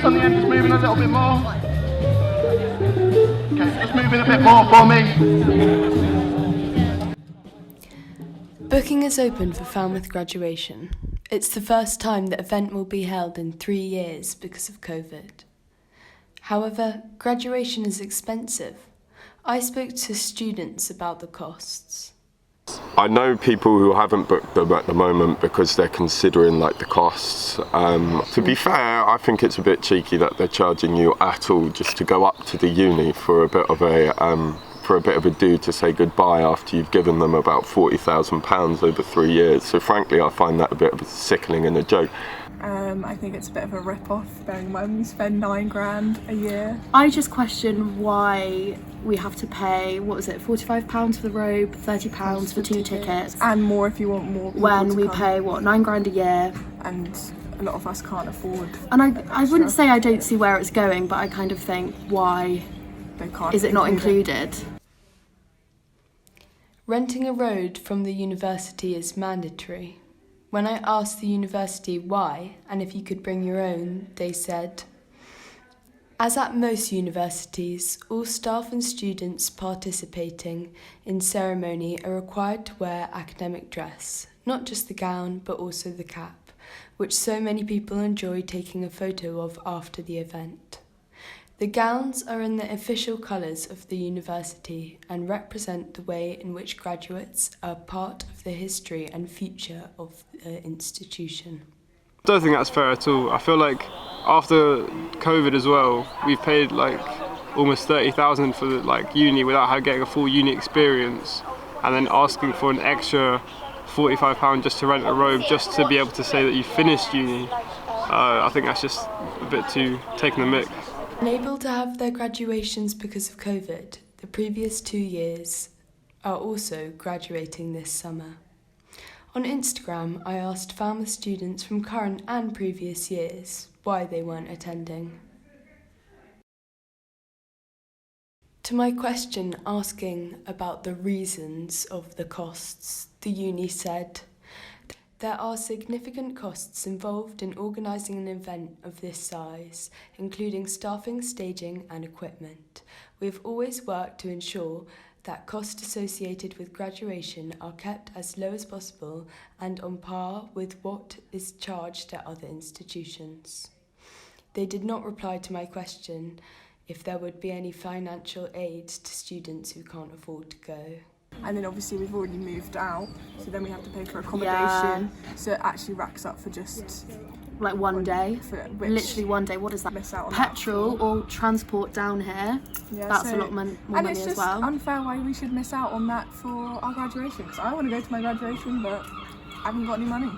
on the end, just moving a little bit more. Okay, just moving a bit more for me. Booking is open for Falmouth graduation. It's the first time the event will be held in 3 years because of COVID. However, graduation is expensive. I spoke to students about the costs. I know people who haven't booked them at the moment because they're considering like the costs. To be fair, I think it's a bit cheeky that they're charging you at all just to go up to the uni for a bit of a do to say goodbye after you've given them about £40,000 over 3 years. So frankly, I find that a bit of a sickening and a joke. I think it's a bit of a rip-off, bearing in mind we spend £9,000 a year. I just question why we have to pay, what was it, £45 for the robe, £30 for 2 tickets. And more if you want more people when to we come. pay, what, £9,000 a year. And a lot of us can't afford. And I wouldn't say I don't see where it's going, but I kind of think, why is it not included? Renting a road from the university is mandatory. When I asked the university why and if you could bring your own, they said, as at most universities, all staff and students participating in ceremony are required to wear academic dress, not just the gown but also the cap, which so many people enjoy taking a photo of after the event. The gowns are in the official colours of the university and represent the way in which graduates are part of the history and future of the institution. I don't think that's fair at all. I feel like after COVID as well, we've paid like almost 30,000 for uni without getting a full uni experience, and then asking for an extra £45 just to rent a robe just to be able to say that you finished uni. I think that's just a bit too taking the mick. Unable to have their graduations because of COVID, the previous 2 years are also graduating this summer. On Instagram, I asked Falmouth students from current and previous years why they weren't attending. To my question asking about the reasons of the costs, the uni said, there are significant costs involved in organising an event of this size, including staffing, staging and equipment. We have always worked to ensure that costs associated with graduation are kept as low as possible and on par with what is charged at other institutions. They did not reply to my question if there would be any financial aid to students who can't afford to go. And then obviously we've already moved out, so then we have to pay for accommodation. So it actually racks up for just like one day, literally one day. What is that? Miss out on petrol or transport down here. Yeah, that's a lot more money as well. And it's just unfair why we should miss out on that for our graduation. Because I want to go to my graduation, but I haven't got any money.